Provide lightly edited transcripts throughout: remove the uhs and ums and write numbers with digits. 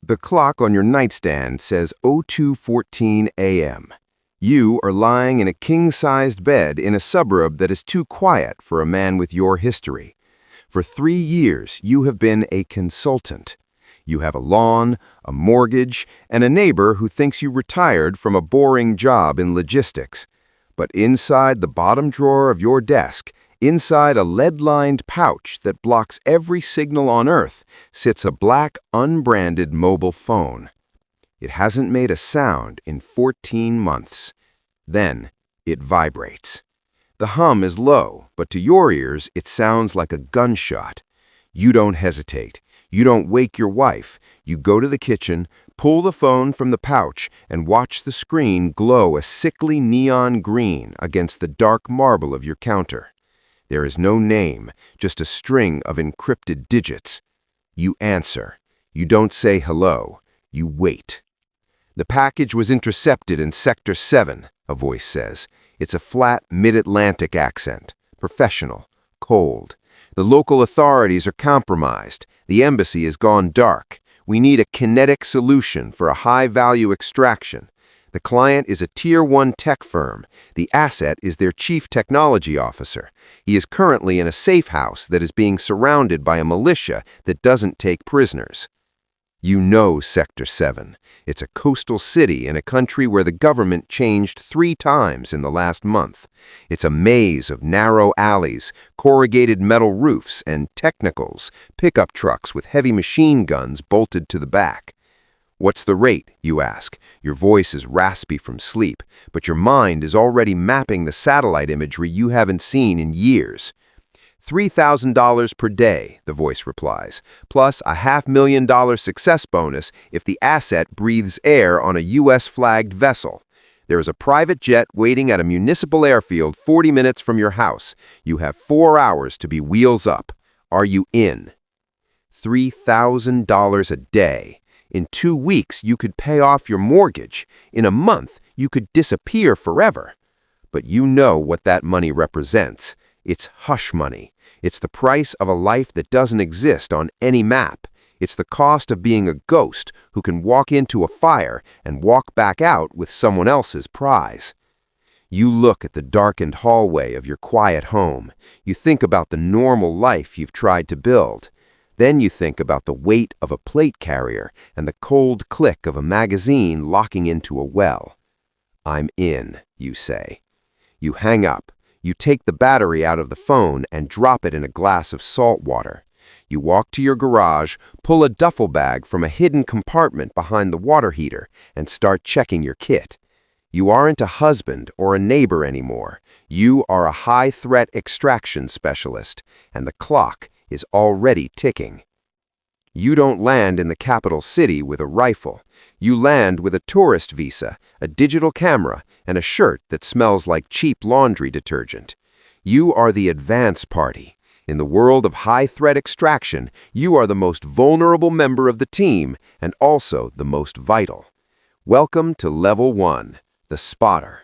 The clock on your nightstand says 02:14 a.m. You are lying in a king-sized bed in a suburb that is too quiet for a man with your history. For 3 years, you have been a consultant. You have a lawn, a mortgage, and a neighbor who thinks you retired from a boring job in logistics. But inside the bottom drawer of your desk, inside a lead-lined pouch that blocks every signal on Earth, sits a black, unbranded mobile phone. It hasn't made a sound in 14 months. Then, it vibrates. The hum is low, but to your ears, it sounds like a gunshot. You don't hesitate. You don't wake your wife. You go to the kitchen, pull the phone from the pouch, and watch the screen glow a sickly neon green against the dark marble of your counter. There is no name, just a string of encrypted digits. You answer. You don't say hello. You wait. The package was intercepted in Sector 7, a voice says. It's a flat, mid-Atlantic accent. Professional. Cold. The local authorities are compromised. The embassy has gone dark. We need a kinetic solution for a high-value extraction. The client is a Tier 1 tech firm. The asset is their chief technology officer. He is currently in a safe house that is being surrounded by a militia that doesn't take prisoners. You know Sector 7. It's a coastal city in a country where the government changed 3 times in the last month. It's a maze of narrow alleys, corrugated metal roofs, and technicals, pickup trucks with heavy machine guns bolted to the back. What's the rate, you ask? Your voice is raspy from sleep, but your mind is already mapping the satellite imagery you haven't seen in years. $3,000 per day, the voice replies, plus a $500,000 success bonus if the asset breathes air on a U.S.-flagged vessel. There is a private jet waiting at a municipal airfield 40 minutes from your house. You have 4 hours to be wheels up. Are you in? $3,000 a day. In 2 weeks, you could pay off your mortgage. In a month, you could disappear forever. But you know what that money represents. It's hush money. It's the price of a life that doesn't exist on any map. It's the cost of being a ghost who can walk into a fire and walk back out with someone else's prize. You look at the darkened hallway of your quiet home. You think about the normal life you've tried to build. Then you think about the weight of a plate carrier and the cold click of a magazine locking into a well. I'm in, you say. You hang up. You take the battery out of the phone and drop it in a glass of salt water. You walk to your garage, pull a duffel bag from a hidden compartment behind the water heater, and start checking your kit. You aren't a husband or a neighbor anymore. You are a high-threat extraction specialist, and the clock is already ticking. You don't land in the capital city with a rifle. You land with a tourist visa, a digital camera, and a shirt that smells like cheap laundry detergent. You are the advance party. In the world of high-threat extraction, you are the most vulnerable member of the team and also the most vital. Welcome to Level 1, the spotter.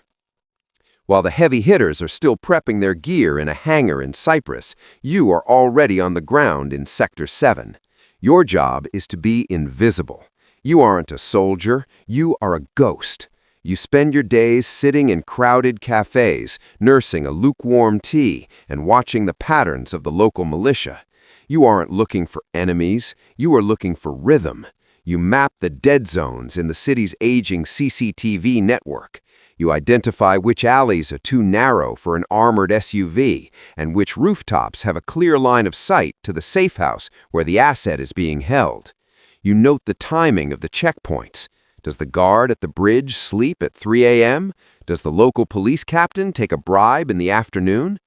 While the heavy hitters are still prepping their gear in a hangar in Cyprus, you are already on the ground in Sector 7. Your job is to be invisible. You aren't a soldier, you are a ghost. You spend your days sitting in crowded cafes, nursing a lukewarm tea, and watching the patterns of the local militia. You aren't looking for enemies, you are looking for rhythm. You map the dead zones in the city's aging CCTV network. You identify which alleys are too narrow for an armored SUV and which rooftops have a clear line of sight to the safe house where the asset is being held. You note the timing of the checkpoints. Does the guard at the bridge sleep at 3 a.m.? Does the local police captain take a bribe in the afternoon?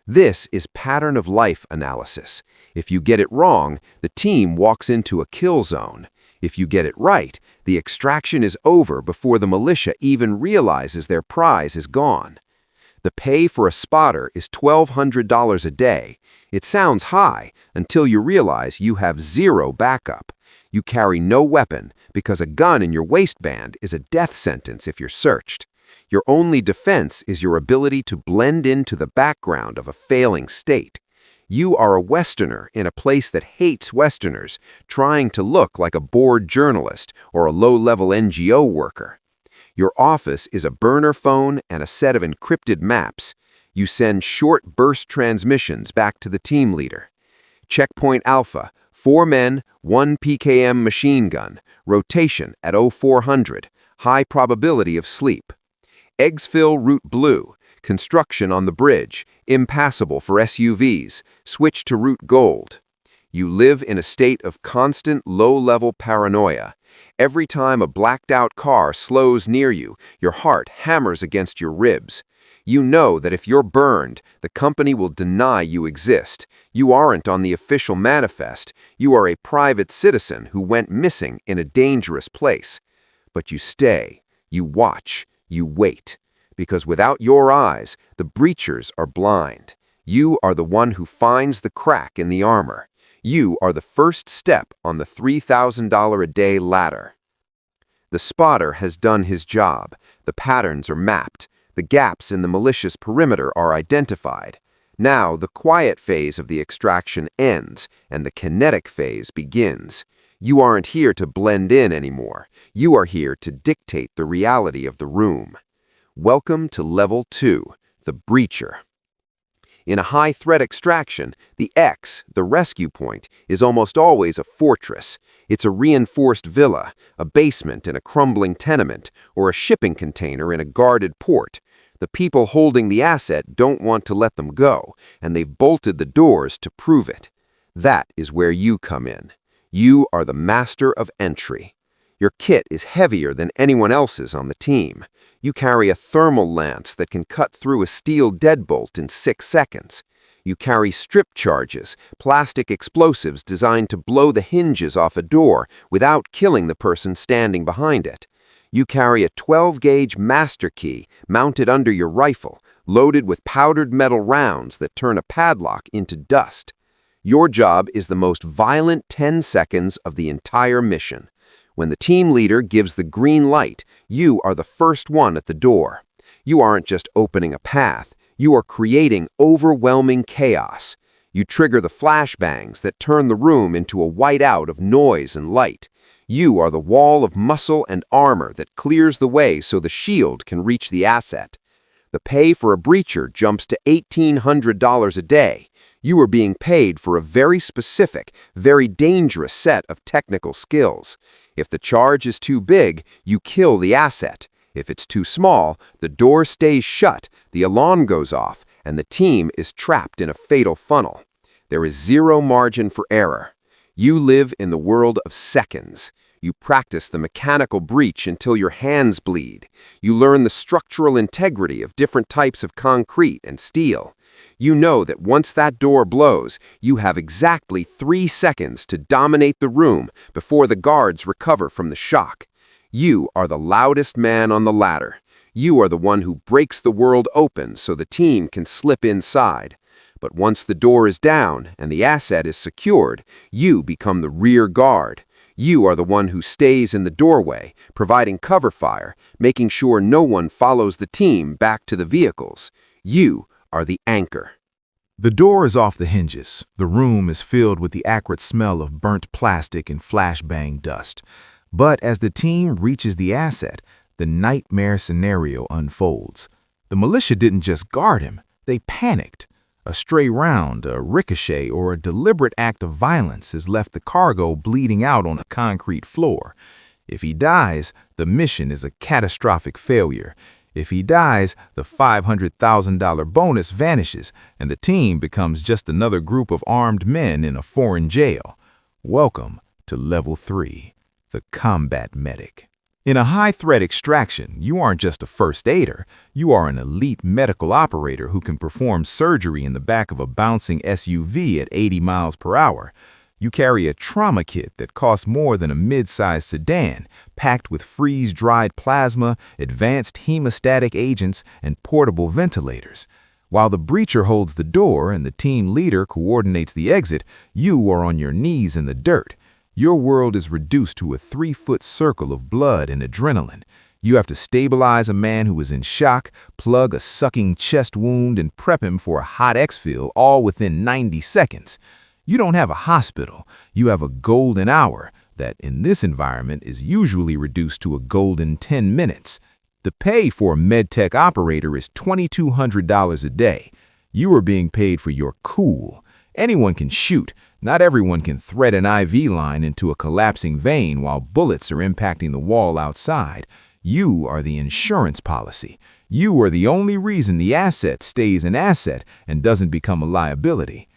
This is pattern of life analysis. If you get it wrong, the team walks into a kill zone. If you get it right, the extraction is over before the militia even realizes their prize is gone. The pay for a spotter is $1,200 a day. It sounds high until you realize you have zero backup. You carry no weapon because a gun in your waistband is a death sentence if you're searched. Your only defense is your ability to blend into the background of a failing state. You are a Westerner in a place that hates Westerners, trying to look like a bored journalist or a low-level NGO worker. Your office is a burner phone and a set of encrypted maps. You send short burst transmissions back to the team leader. Checkpoint Alpha, 4 men, 1 PKM machine gun, rotation at 0400, high probability of sleep. Eggsville Route Blue, construction on the bridge, impassable for SUVs, switch to Route Gold. You live in a state of constant low-level paranoia. Every time a blacked-out car slows near you, your heart hammers against your ribs. You know that if you're burned, the company will deny you exist. You aren't on the official manifest. You are a private citizen who went missing in a dangerous place. But you stay, you watch, you wait. Because without your eyes, the breachers are blind. You are the one who finds the crack in the armor. You are the first step on the $3,000 a day ladder. The spotter has done his job. The patterns are mapped. The gaps in the malicious perimeter are identified. Now the quiet phase of the extraction ends, and the kinetic phase begins. You aren't here to blend in anymore. You are here to dictate the reality of the room. Welcome to Level 2, the Breacher. In a high-threat extraction, the X, the rescue point, is almost always a fortress. It's a reinforced villa, a basement in a crumbling tenement, or a shipping container in a guarded port. The people holding the asset don't want to let them go, and they've bolted the doors to prove it. That is where you come in. You are the master of entry. Your kit is heavier than anyone else's on the team. You carry a thermal lance that can cut through a steel deadbolt in 6 seconds. You carry strip charges, plastic explosives designed to blow the hinges off a door without killing the person standing behind it. You carry a 12-gauge master key mounted under your rifle, loaded with powdered metal rounds that turn a padlock into dust. Your job is the most violent 10 seconds of the entire mission. When the team leader gives the green light, you are the first one at the door. You aren't just opening a path, you are creating overwhelming chaos. You trigger the flashbangs that turn the room into a whiteout of noise and light. You are the wall of muscle and armor that clears the way so the shield can reach the asset. The pay for a breacher jumps to $1,800 a day. You are being paid for a very specific, very dangerous set of technical skills. If the charge is too big, you kill the asset. If it's too small, the door stays shut, the alarm goes off, and the team is trapped in a fatal funnel. There is zero margin for error. You live in the world of seconds. You practice the mechanical breach until your hands bleed. You learn the structural integrity of different types of concrete and steel. You know that once that door blows, you have exactly 3 seconds to dominate the room before the guards recover from the shock. You are the loudest man on the ladder. You are the one who breaks the world open so the team can slip inside. But once the door is down and the asset is secured, you become the rear guard. You are the one who stays in the doorway, providing cover fire, making sure no one follows the team back to the vehicles. You are the anchor. The door is off the hinges. The room is filled with the acrid smell of burnt plastic and flashbang dust. But as the team reaches the asset, the nightmare scenario unfolds. The militia didn't just guard him, they panicked. A stray round, a ricochet, or a deliberate act of violence has left the cargo bleeding out on a concrete floor. If he dies, the mission is a catastrophic failure. If he dies, the $500,000 bonus vanishes, and the team becomes just another group of armed men in a foreign jail. Welcome to Level 3, the Combat Medic. In a high-threat extraction, you aren't just a first aider, you are an elite medical operator who can perform surgery in the back of a bouncing SUV at 80 miles per hour. You carry a trauma kit that costs more than a mid-sized sedan, packed with freeze-dried plasma, advanced hemostatic agents, and portable ventilators. While the breacher holds the door and the team leader coordinates the exit, you are on your knees in the dirt. Your world is reduced to a 3-foot circle of blood and adrenaline. You have to stabilize a man who is in shock, plug a sucking chest wound, and prep him for a hot exfil all within 90 seconds. You don't have a hospital. You have a golden hour that, in this environment, is usually reduced to a golden 10 minutes. The pay for a medtech operator is $2,200 a day. You are being paid for your cool. Anyone can shoot. Not everyone can thread an IV line into a collapsing vein while bullets are impacting the wall outside. You are the insurance policy. You are the only reason the asset stays an asset and doesn't become a liability.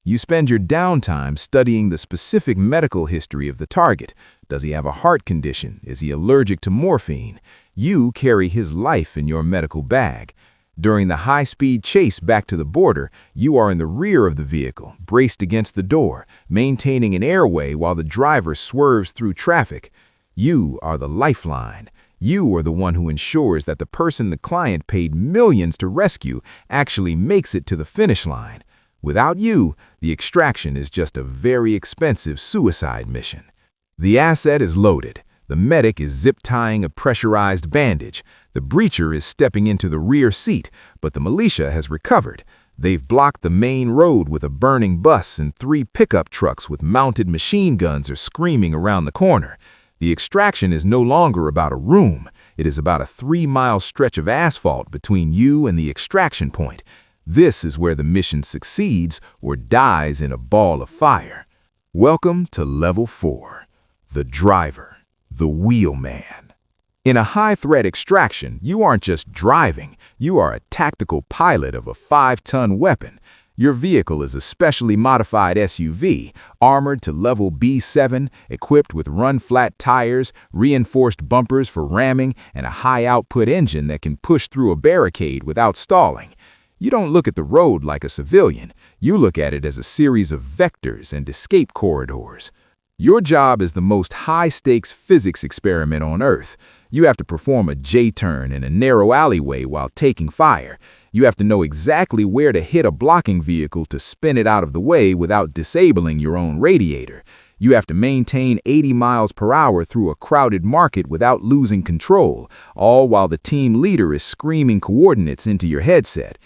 You spend your downtime studying the specific medical history of the target. Does he have a heart condition? Is he allergic to morphine? You carry his life in your medical bag. During the high-speed chase back to the border, you are in the rear of the vehicle, braced against the door, maintaining an airway while the driver swerves through traffic. You are the lifeline. You are the one who ensures that the person the client paid millions to rescue actually makes it to the finish line. Without you, the extraction is just a very expensive suicide mission. The asset is loaded. The medic is zip-tying a pressurized bandage. The breacher is stepping into the rear seat, but the militia has recovered. They've blocked the main road with a burning bus, and 3 pickup trucks with mounted machine guns are screaming around the corner. The extraction is no longer about a room. It is about a 3-mile stretch of asphalt between you and the extraction point. This is where the mission succeeds or dies in a ball of fire. Welcome to Level 4, the driver, the wheelman. In a high-threat extraction, you aren't just driving, you are a tactical pilot of a 5-ton weapon. Your vehicle is a specially modified SUV, armored to level B7, equipped with run-flat tires, reinforced bumpers for ramming, and a high-output engine that can push through a barricade without stalling. You don't look at the road like a civilian. You look at it as a series of vectors and escape corridors. Your job is the most high-stakes physics experiment on Earth. You have to perform a J-turn in a narrow alleyway while taking fire. You have to know exactly where to hit a blocking vehicle to spin it out of the way without disabling your own radiator. You have to maintain 80 miles per hour through a crowded market without losing control, all while the team leader is screaming coordinates into your headset.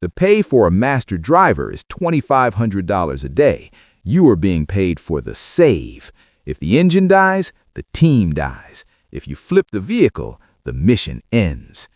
The pay for a master driver is $2,500 a day. You are being paid for the save. If the engine dies, the team dies. If you flip the vehicle, the mission ends.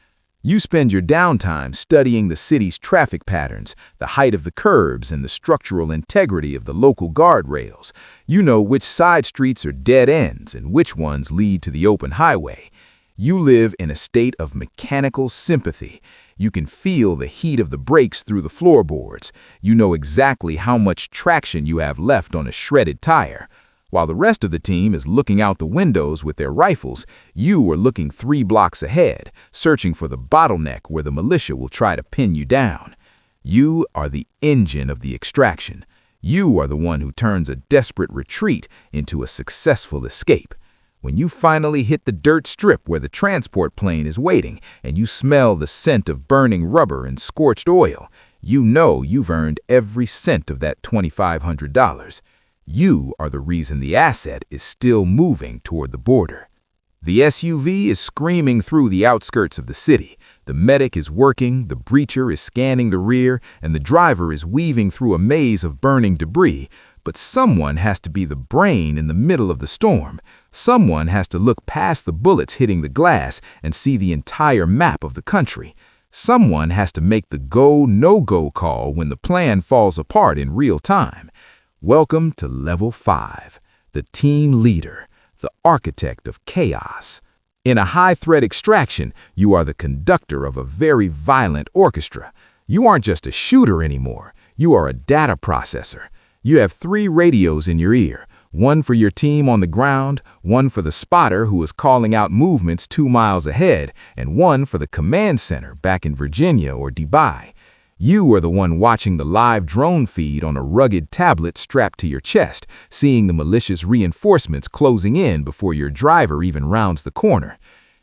You spend your downtime studying the city's traffic patterns, the height of the curbs, and the structural integrity of the local guardrails. You know which side streets are dead ends and which ones lead to the open highway. You live in a state of mechanical sympathy. You can feel the heat of the brakes through the floorboards. You know exactly how much traction you have left on a shredded tire. While the rest of the team is looking out the windows with their rifles, you are looking 3 blocks ahead, searching for the bottleneck where the militia will try to pin you down. You are the engine of the extraction. You are the one who turns a desperate retreat into a successful escape. When you finally hit the dirt strip where the transport plane is waiting and you smell the scent of burning rubber and scorched oil, you know you've earned every cent of that $2,500. You are the reason the asset is still moving toward the border. The SUV is screaming through the outskirts of the city. The medic is working, the breacher is scanning the rear, and the driver is weaving through a maze of burning debris. But someone has to be the brain in the middle of the storm. Someone has to look past the bullets hitting the glass and see the entire map of the country. Someone has to make the go, no-go call when the plan falls apart in real time. Welcome to Level 5, the team leader, the architect of chaos. In a high-threat extraction, you are the conductor of a very violent orchestra. You aren't just a shooter anymore. You are a data processor. You have 3 radios in your ear, one for your team on the ground, one for the spotter who is calling out movements 2 miles ahead, and one for the command center back in Virginia or Dubai. You are the one watching the live drone feed on a rugged tablet strapped to your chest, seeing the malicious reinforcements closing in before your driver even rounds the corner.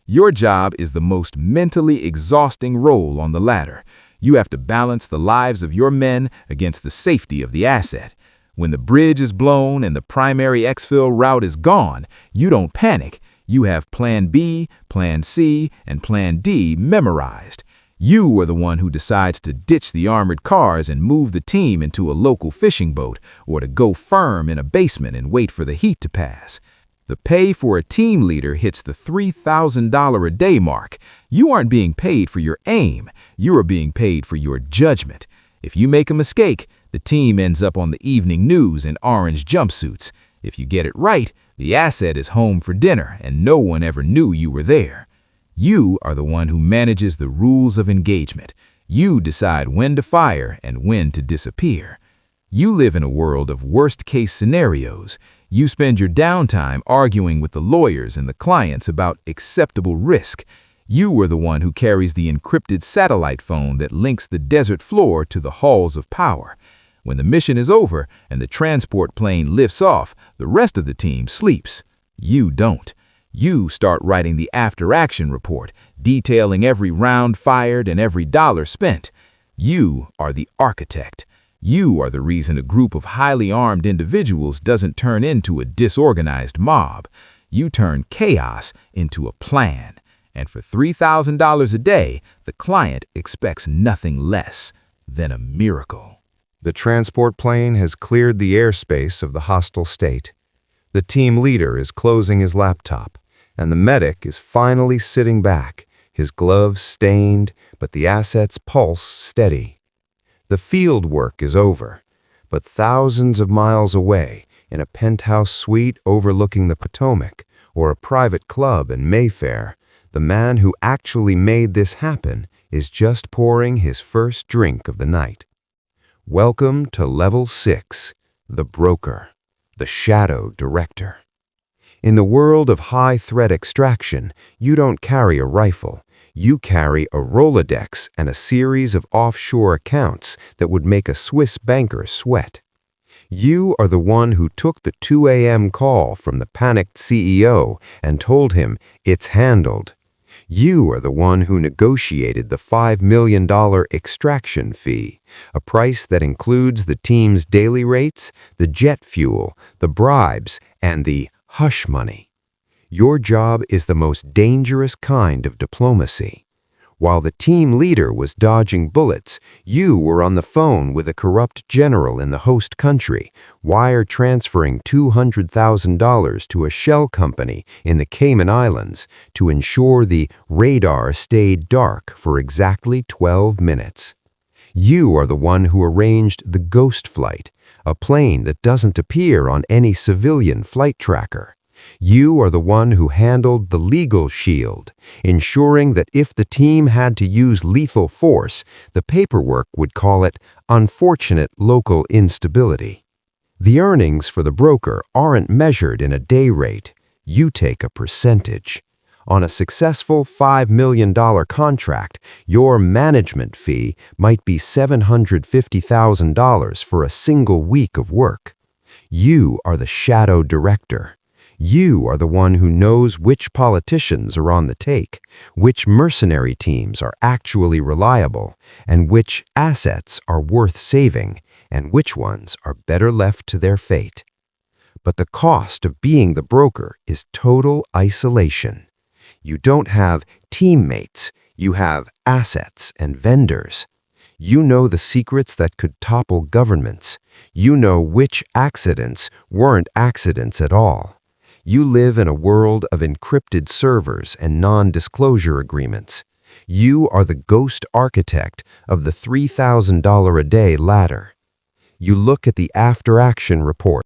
Your job is the most mentally exhausting role on the ladder. You have to balance the lives of your men against the safety of the asset. When the bridge is blown and the primary exfil route is gone, you don't panic. You have Plan B, Plan C, and Plan D memorized. You are the one who decides to ditch the armored cars and move the team into a local fishing boat, or to go firm in a basement and wait for the heat to pass. The pay for a team leader hits the $3,000 a day mark. You aren't being paid for your aim. You are being paid for your judgment. If you make a mistake, the team ends up on the evening news in orange jumpsuits. If you get it right, the asset is home for dinner and no one ever knew you were there. You are the one who manages the rules of engagement. You decide when to fire and when to disappear. You live in a world of worst-case scenarios. You spend your downtime arguing with the lawyers and the clients about acceptable risk. You are the one who carries the encrypted satellite phone that links the desert floor to the halls of power. When the mission is over and the transport plane lifts off, the rest of the team sleeps. You don't. You start writing the after-action report, detailing every round fired and every dollar spent. You are the architect. You are the reason a group of highly armed individuals doesn't turn into a disorganized mob. You turn chaos into a plan. And for $3,000 a day, the client expects nothing less than a miracle. The transport plane has cleared the airspace of the hostile state. The team leader is closing his laptop, and the medic is finally sitting back, his gloves stained, but the asset's pulse steady. The field work is over, but thousands of miles away, in a penthouse suite overlooking the Potomac, or a private club in Mayfair, the man who actually made this happen is just pouring his first drink of the night. Welcome to Level 6, the broker, the shadow director. In the world of high-threat extraction, you don't carry a rifle. You carry a Rolodex and a series of offshore accounts that would make a Swiss banker sweat. You are the one who took the 2 a.m. call from the panicked CEO and told him it's handled. You are the one who negotiated the $5 million extraction fee, a price that includes the team's daily rates, the jet fuel, the bribes, and the hush money. Your job is the most dangerous kind of diplomacy. While the team leader was dodging bullets, you were on the phone with a corrupt general in the host country, wire transferring $200,000 to a shell company in the Cayman Islands to ensure the radar stayed dark for exactly 12 minutes. You are the one who arranged the ghost flight, a plane that doesn't appear on any civilian flight tracker. You are the one who handled the legal shield, ensuring that if the team had to use lethal force, the paperwork would call it unfortunate local instability. The earnings for the broker aren't measured in a day rate. You take a percentage. On a successful $5 million contract, your management fee might be $750,000 for a single week of work. You are the shadow director. You are the one who knows which politicians are on the take, which mercenary teams are actually reliable, and which assets are worth saving, and which ones are better left to their fate. But the cost of being the broker is total isolation. You don't have teammates, you have assets and vendors. You know the secrets that could topple governments. You know which accidents weren't accidents at all. You live in a world of encrypted servers and non-disclosure agreements. You are the ghost architect of the $3,000 a day ladder. You look at the after-action report.